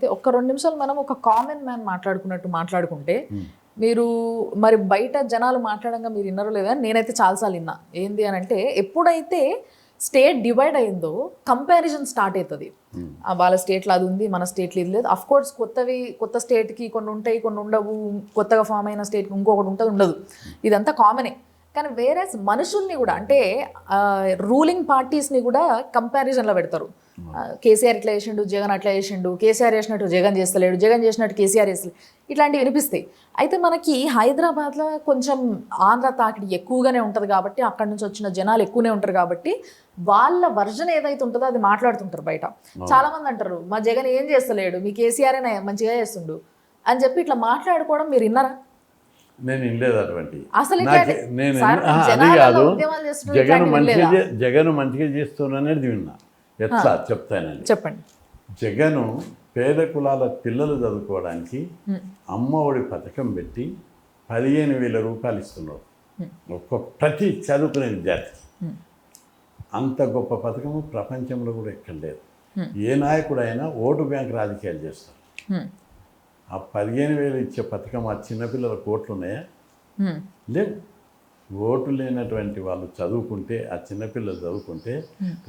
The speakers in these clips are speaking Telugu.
అయితే ఒక్క 2 నిమిషాలు మనం ఒక కామన్ మ్యాన్ మాట్లాడుకున్నట్టు మాట్లాడుకుంటే మీరు మరి బయట జనాలు మాట్లాడంగా మీరు విన్నారో లేదా, నేనైతే చాలాసార్లు విన్నా. ఏంది అని అంటే ఎప్పుడైతే స్టేట్ డివైడ్ అయిందో కంపారిజన్ స్టార్ట్ అవుతుంది. వాళ్ళ స్టేట్లో అది ఉంది, మన స్టేట్లో ఇది లేదు. అఫ్ కోర్స్ కొత్త స్టేట్కి కొన్ని ఉంటాయి, కొన్ని ఉండవు. కొత్తగా ఫామ్ అయిన స్టేట్కి ఇంకొకటి ఉంటుంది, ఉండదు. ఇదంతా కామనే. కానీ వేరే మనుషుల్ని కూడా అంటే రూలింగ్ పార్టీస్ని కూడా కంపారిజన్లో పెడతారు. కేసీఆర్ ఇట్లా చేసిండు, జగన్ అట్లా చేసిండు, కేసీఆర్ చేసినట్టు జగన్ చేస్తలేడు, జగన్ చేసినట్టు కేసీఆర్ చేస్తలేడు, ఇట్లాంటివి వినిపిస్తాయి. అయితే మనకి హైదరాబాద్లో కొంచెం ఆంధ్ర తాకిడి ఎక్కువగానే ఉంటుంది కాబట్టి, అక్కడి నుంచి వచ్చిన జనాలు ఎక్కువనే ఉంటారు కాబట్టి వాళ్ళ వర్జన్ ఏదైతే ఉంటుందో అది మాట్లాడుతుంటారు బయట. చాలామంది అంటారు మా జగన్ ఏం చేస్తలేడు, మీ కేసీఆర్ మంచిగా చేస్తుండు అని చెప్పి ఇట్లా మాట్లాడుకోవడం మీరు విన్నారా? నేను వినలేదు అటువంటి. అసలు అది కాదు, జగన్ మంచిగా చేస్తున్నా అనేది విన్నా. ఎట్లా చెప్తానండి, చెప్పండి. జగను పేద కులాల పిల్లలు చదువుకోవడానికి అమ్మఒడి పథకం పెట్టి 15,000 రూపాయలు ఇస్తున్నాడు ప్రతి చదువుకునే విద్యార్థికి. అంత గొప్ప పథకము ప్రపంచంలో కూడా ఎక్కడ లేదు. ఏ నాయకుడు అయినా ఓటు బ్యాంక్ రాజకీయాలు చేస్తారు. ఆ 15,000 ఇచ్చే పథకం ఆ చిన్నపిల్లల కోట్లు ఉన్నాయా? లేవు. ఓటు లేనటువంటి వాళ్ళు చదువుకుంటే, ఆ చిన్నపిల్లలు చదువుకుంటే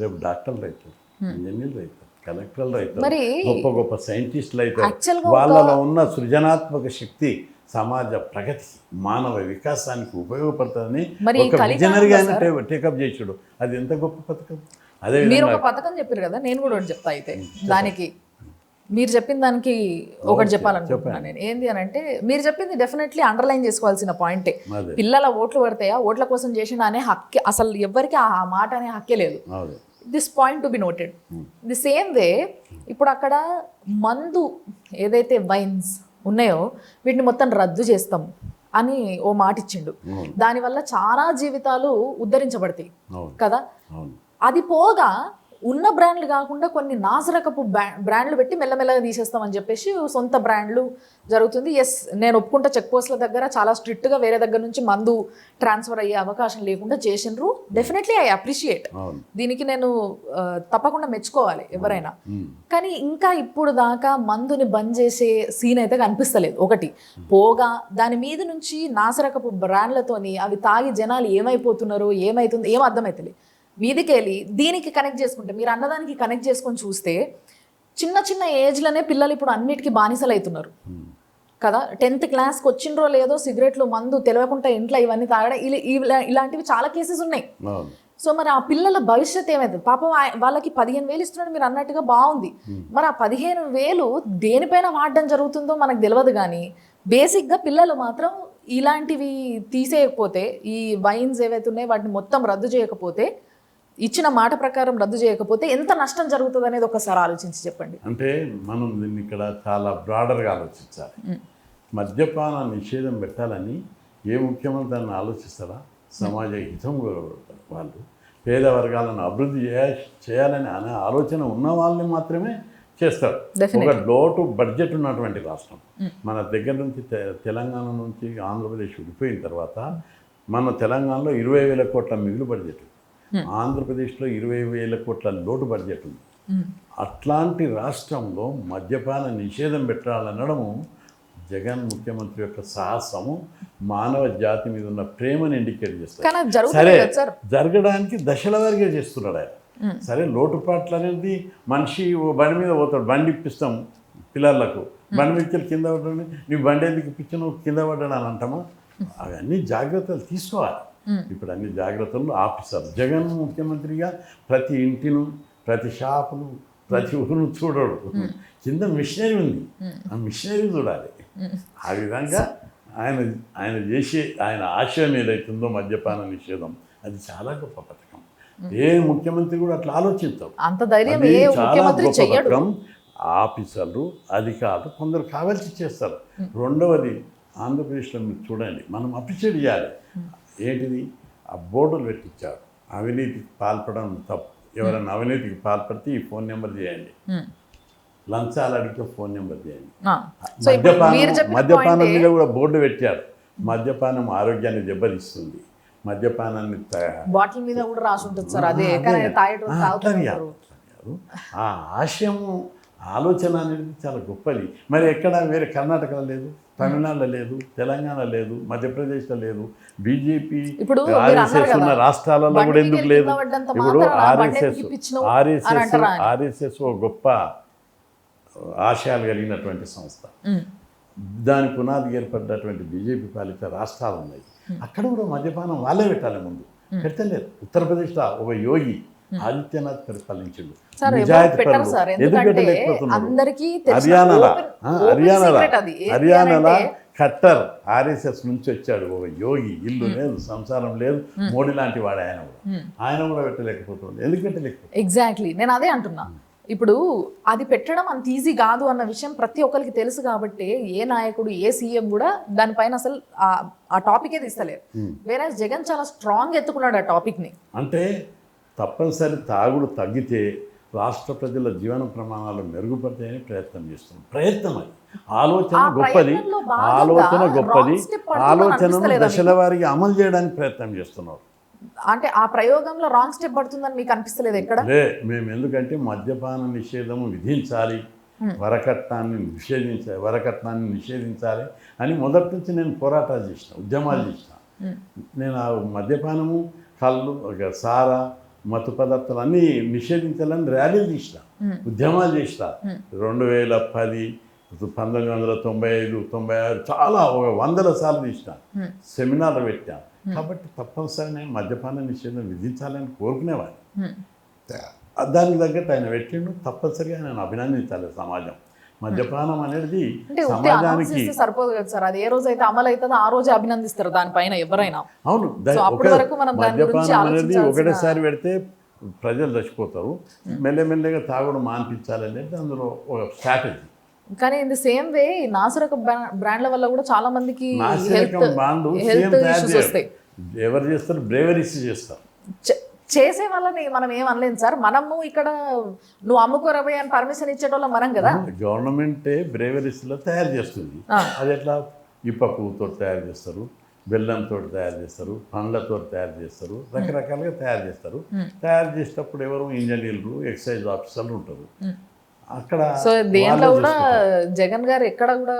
రేపు డాక్టర్లు అవుతారు, ఇంజనీర్లు అవుతారు, కలెక్టర్లు అవుతారు, గొప్ప గొప్ప సైంటిస్టులు అవుతారు. వాళ్ళలో ఉన్న సృజనాత్మక శక్తి సమాజ ప్రగతి, మానవ వికాసానికి ఉపయోగపడుతుందని ఒక విజనరీగా ఆయన టేకప్ చేసాడు. అది ఎంత గొప్ప పథకం. అదే మీరు ఒక పథకం చెప్పారు కదా, నేను కూడా ఒకటి చెప్తా. అయితే దానికి మీరు చెప్పిన దానికి ఒకటి చెప్పాలనుకుంటున్నాను నేను. ఏంది అని అంటే మీరు చెప్పింది డెఫినెట్లీ అండర్లైన్ చేసుకోవాల్సిన పాయింటే. పిల్లల ఓట్లు పడతాయా, ఓట్ల కోసం చేసిన అనే హక్కే, అసలు ఎవరికి ఆ మాట అనే హక్కే లేదు. This point to be noted. The same way ఇప్పుడు అక్కడ మందు ఏదైతే వైన్స్ ఉన్నాయో వీటిని మొత్తం రద్దు చేస్తాం అని ఓ మాట ఇచ్చిండు. దానివల్ల చాలా జీవితాలు ఉద్ధరించబడతాయి కదా. అది పోగా ఉన్న బ్రాండ్లు కాకుండా కొన్ని నాసిరకపు బ్రాండ్లు పెట్టి మెల్లమెల్లగా తీసేస్తామని చెప్పేసి సొంత బ్రాండ్లు జరుగుతుంది. ఎస్, నేను ఒప్పుకుంటా, చెక్ పోస్ట్ల దగ్గర చాలా స్ట్రిక్ట్గా వేరే దగ్గర నుంచి మందు ట్రాన్స్ఫర్ అయ్యే అవకాశం లేకుండా చేసిండ్రు. Definitely I appreciate. దీనికి నేను తప్పకుండా మెచ్చుకోవాలి ఎవరైనా. కానీ ఇంకా ఇప్పుడు దాకా మందుని బంద్ చేసే సీన్ అయితే కనిపిస్తలేదు. ఒకటి పోగా దాని మీద నుంచి నాసిరకపు బ్రాండ్లతోని అవి తాగి జనాలు ఏమైపోతున్నారు, ఏమైతుంది ఏం అర్థమవుతుంది. వీధికెళ్ళి దీనికి కనెక్ట్ చేసుకుంటే, మీరు అన్నదానికి కనెక్ట్ చేసుకొని చూస్తే చిన్న చిన్న ఏజ్లోనే పిల్లలు ఇప్పుడు అన్నిటికీ బానిసలు అవుతున్నారు కదా. 10th క్లాస్కి వచ్చిండ్రో లేదో సిగరెట్లు, మందు తెలియకుండా ఇంట్లో ఇవన్నీ తాగడం, ఇలాంటివి చాలా కేసెస్ ఉన్నాయి. సో మరి ఆ పిల్లల భవిష్యత్ ఏమవుతుంది? పాపం వాళ్ళకి 15,000 ఇస్తున్నాడు మీరు అన్నట్టుగా, బాగుంది. మరి ఆ 15,000 దేనిపైన వాడడం జరుగుతుందో మనకు తెలియదు. కానీ బేసిక్గా పిల్లలు మాత్రం ఇలాంటివి తీసేయకపోతే, ఈ వైన్స్ ఏవైతే ఉన్నాయో వాటిని మొత్తం రద్దు చేయకపోతే, ఇచ్చిన మాట ప్రకారం రద్దు చేయకపోతే ఎంత నష్టం జరుగుతుంది అనేది ఒకసారి ఆలోచించి చెప్పండి. అంటే మనం దీన్ని ఇక్కడ చాలా బ్రాడర్గా ఆలోచించాలి. మద్యపాన నిషేధం పెట్టాలని ఏ ముఖ్యమంత్రి అని ఆలోచిస్తారా? సమాజ హితం కోరుకుంటారు వాళ్ళు. పేద వర్గాలను అభివృద్ధి చేయాలని అనే ఆలోచన ఉన్న వాళ్ళని మాత్రమే చేస్తారు. ఒక లోటు బడ్జెట్ ఉన్నటువంటి రాష్ట్రం మన దగ్గర నుంచి, తెలంగాణ నుంచి ఆంధ్రప్రదేశ్ విడిపోయిన తర్వాత మన తెలంగాణలో 20,000 కోట్ల మిగులు బడ్జెట్, ఆంధ్రప్రదేశ్లో 20,000 కోట్ల లోటు బడ్జెట్ ఉంది. అట్లాంటి రాష్ట్రంలో మద్యపాన నిషేధం పెట్టాలనడము జగన్ ముఖ్యమంత్రి యొక్క సాహసము, మానవ జాతి మీద ఉన్న ప్రేమను ఇండికేట్ చేస్తారు. సరే, జరగడానికి దశల వారీగా చేస్తున్నాడు ఆయన. సరే, లోటుపాట్లు అనేది మనిషి బండి మీద పోతాడు, బండి ఇప్పిస్తాం పిల్లలకు, బండి మీద కింద పడ్డాడు, నీ బండి ఎందుకు ఇప్పించను, కింద పడ్డాడు అని అంటామా? అవన్నీ జాగ్రత్తలు తీసుకోవాలి. ఇప్పుడు అన్ని జాగ్రత్తలు ఆఫీసర్ జగన్ ముఖ్యమంత్రిగా ప్రతి ఇంటిను, ప్రతి షాపును, ప్రతి ఊరును చూడడు. కింద మిషనరీ ఉంది, ఆ మిషనరీ చూడాలి. ఆ విధంగా ఆయన చేసే ఆయన ఆశయం ఏదైతుందో మద్యపాన నిషేధం, అది చాలా గొప్ప పథకం. ఏ ముఖ్యమంత్రి కూడా అట్లా ఆలోచిస్తాం. చాలా గొప్ప పథకం. ఆఫీసర్లు, అధికారులు కొందరు కావాల్సి చేస్తారు. రెండవది, ఆంధ్రప్రదేశ్లో మీరు చూడండి, మనం అప్రిషియేట్ చేయాలి. ఏంటిది, ఆ బోర్డులు పెట్టించారు, అవినీతికి పాల్పడడం తప్పు, ఎవరైనా అవినీతికి పాల్పడితే ఈ ఫోన్ నెంబర్ చేయండి, లంచాలు అడిగితే ఫోన్ నెంబర్ చేయండి. మద్యపానం మీద కూడా బోర్డు పెట్టారు. మద్యపానం ఆరోగ్యాన్ని దెబ్బతీస్తుంది, మద్యపానాన్ని బాటిల్ మీద కూడా రాసి ఉంటుంది సార్. అదే ఆ ఆశయము ఆలోచన అనేది చాలా గొప్పది. మరి ఎక్కడ వేరే కర్ణాటకలో లేదు, తమిళనాడులో లేదు, తెలంగాణ లేదు, మధ్యప్రదేశ్లో లేదు, బీజేపీ ఇప్పుడు మీరు అన్నారు ఆర్ఎస్ఎస్ ఉన్న కదా, రాష్ట్రాలలో కూడా బండికి ఎందుకు కింద లేదు? పడ్డంత ఇప్పుడు మాత్రాన బండికి పిచ్చినావు అని అంటారా అని. ఆర్ఎస్ఎస్ ఒక గొప్ప ఆశయాలు కలిగినటువంటి సంస్థ. దాని పునాది ఏర్పడ్డటువంటి బీజేపీ పాలిత రాష్ట్రాలు ఉన్నాయి. అక్కడ కూడా మద్యపానం వాళ్ళే పెట్టాలి ముందు, పెట్టలేదు. ఉత్తరప్రదేశ్లో ఒక యోగి ఆదిత్యనాథ్ పరిపాలించిండు, సార్, ఎవరు నిజాయితీ పెట్టరు పరులు. సార్, ఎందుకు ఎందుకంటే పెట్టలేకపోతున్నారు? అందరికీ తెలిసిన హర్యానాలో ఖట్టర్ ఆర్ఎస్ఎస్ నుంచి వచ్చాడు ఒక యోగి, ఇల్లు లేదు, సంసారం లేదు, మోడీ లాంటి వాడు ఆయన కూడా పెట్టలేకపోతుంది. ఎందుకు పెట్టలేకపోతుంది? ఎగ్జాక్ట్లీ, నేను అదే అంటున్నా. ఇప్పుడు అది పెట్టడం అంత ఈజీ కాదు అన్న విషయం ప్రతి ఒక్కరికి తెలుసు కాబట్టి ఏ నాయకుడు, ఏ సీఎం కూడా దానిపైన అసలు ఆ టాపికే తీస్తలేరు. వేరే జగన్ చాలా స్ట్రాంగ్ ఎత్తుకున్నాడు ఆ టాపిక్ ని. అంటే తప్పనిసరి తాగుడు తగ్గితే రాష్ట్ర ప్రజల జీవన ప్రమాణాలు మెరుగుపడతాయని ప్రయత్నం చేస్తున్నాం. ప్రయత్నం అది, ఆలోచన గొప్పది, ఆలోచన గొప్పది. ఆలోచనను దశల వారీగా అమలు చేయడానికి ప్రయత్నం చేస్తున్నారు. అంటే ఆ ప్రయోగంలో రాంగ్ స్టెప్ పడుతుందని మీకు అనిపిస్తలేదు ఎక్కడ? మేము ఎందుకంటే మద్యపాన నిషేధము విధించాలి, వరకట్నాన్ని నిషేధించాలి అని మొదటి నుంచి నేను పోరాటాలు చేసిన, ఉద్యమాలు చేసిన. నేను ఆ మద్యపానము, కళ్ళు, సారా, మత్తు పదార్థాలు అన్నీ నిషేధించాలని ర్యాలీలు చేసిన, ఉద్యమాలు చేసిన. 2010, 1995, 96 చాలా 100 సార్లు చేసిన, సెమినార్లు పెట్టాను. కాబట్టి తప్పనిసరి నేను మద్యపాన నిషేధం విధించాలని కోరుకునేవాడిని. దానికి తగ్గట్టు ఆయన పెట్టిండు. తప్పనిసరిగా నేను అభినందించాలి. సమాజం మద్యపానం అనేది సమాజానికి సరిపోదు కదా సార్, అది ఏ రోజు అయితే అమలు అవుతుందో ఆ రోజు అభినందిస్తారు దానిపైన ఎవరైనా. అవును, మద్యపానం అనేది ఒకటేసారి పెడితే ప్రజలు చచ్చిపోతారు. మెల్లమెల్లగా తాగుడు మాన్పించాలనేది అందులో ఒక స్ట్రాటజీ. కానీ ఇన్ ది సేమ్ వే నాసిరకం బ్రాండ్ల వల్ల కూడా చాలా మందికి హెల్త్ ఇష్యూస్ వస్తాయి. ఎవరు చేస్తారు? బ్రేవరీస్ చేస్తారు. చేసే వాళ్ళని మనం ఏం అనలేం సార్. మనము ఇక్కడ నువ్వు అమ్ముకోరబోయే అని పర్మిషన్ ఇచ్చేటోళ్ళం మనం కదా. గవర్నమెంటే బ్రేవరీస్లో తయారు చేస్తుంది. అది ఎట్లా? ఇప్ప పువ్వుతో తయారు చేస్తారు, బెల్లంతో తయారు చేస్తారు, పండ్లతో తయారు చేస్తారు, రకరకాలుగా తయారు చేస్తారు. తయారు చేసేటప్పుడు ఎవరు ఇంజనీర్లు, ఎక్సైజ్ ఆఫీసర్లు ఉంటారు అక్కడ. సో దేంట్లో కూడా జగన్ గారు ఎక్కడ కూడా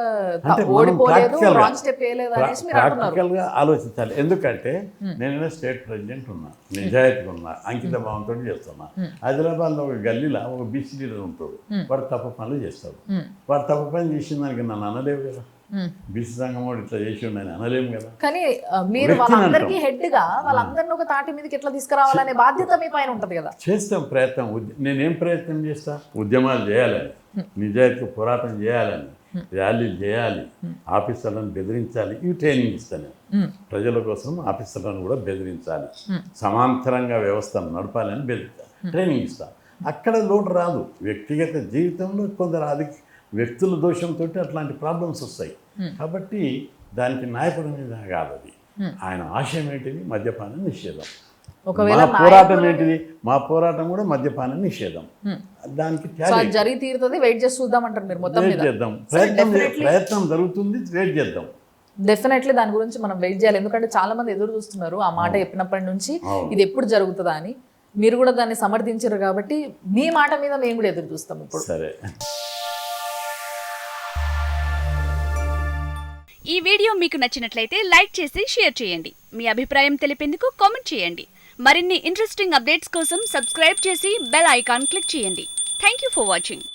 ఓడిపోలేదు, రాంగ్ స్టెప్ వేయలేదు అనేసి మీరు అంటున్నారు. ప్రాక్టికల్గా ఆలోచించాలి. ఎందుకంటే నేను స్టేట్ ప్రెసిడెంట్ ఉన్నా, నిజాయితీగా ఉన్నా, అంకిత భావంతో చేస్తున్నా. హైదరాబాద్లో ఒక గల్లీలో ఒక బీసీ లీడర్ ఉంటాడు, వాడు తప్పు పనులు చేస్తాడు. వాడు తప్పు పని చేసిన దానికి నన్ను అనలేవు కదా. బీసీ సంఘం వాడు ఇట్లా చేసి ఉండని అనలేము కదా. కానీ మీరు వాళ్ళందరికీ హెడ్ గా వాళ్ళందరినీ ఒక తాటి మీదకి ఎట్లా తీసుకురావాలనే బాధ్యత మీ పైన ఉంటుంది కదా. చేస్తాం ప్రయత్నం. నేనేం ప్రయత్నం చేస్తా? ఉద్యమాలు చేయాలని, నిజాయితీ పోరాటం చేయాలని, ర్యాలీలు చేయాలి, ఆఫీసర్లను బెదిరించాలి. ఇవి ట్రైనింగ్ ఇస్తాను. ప్రజల కోసం ఆఫీసర్లను కూడా బెదిరించాలి, సమాంతరంగా వ్యవస్థను నడపాలని బెదిరించాలి, ట్రైనింగ్ ఇస్తాను. అక్కడ లోటు రాదు. వ్యక్తిగత జీవితంలో కొందరు అది వ్యక్తుల దోషంతో అట్లాంటి ప్రాబ్లమ్స్ వస్తాయి. కాబట్టి దానికి న్యాయపరమైన కాదు అది. ఆయన ఆశయం ఏంటిది? మద్యపాన నిషేధం. మా పోరాటం ఏంటిది? మా పోరాటం కూడా మద్యపాన నిషేధం. దానికి జరిగి తీరుతుంది, వెయిట్ చేసి చూద్దామంటారు మీరు. మొత్తం వెయిట్ చేద్దాం, ప్రయత్నం జరుగుతుంది, వెయిట్ చేద్దాం. డెఫినెట్లీ దాని గురించి మనం వెయిట్ చేయాలి. ఎందుకంటే చాలా మంది ఎదురు చూస్తున్నారు ఆ మాట చెప్పినప్పటి నుంచి, ఇది ఎప్పుడు జరుగుతుందా అని. మీరు కూడా దాన్ని సమర్థించారు కాబట్టి మీ మాట మీద మేము కూడా ఎదురు చూస్తాం ఇప్పుడు. సరే. ఈ వీడియో మీకు నచ్చినట్లయితే లైక్ చేసి షేర్ చేయండి. మీ అభిప్రాయం తెలిపేందుకు కామెంట్ చేయండి. మరిన్ని ఇంట్రెస్టింగ్ అప్డేట్స్ కోసం సబ్స్క్రైబ్ చేసి బెల్ ఐకాన్ క్లిక్ చేయండి. Thank you for watching.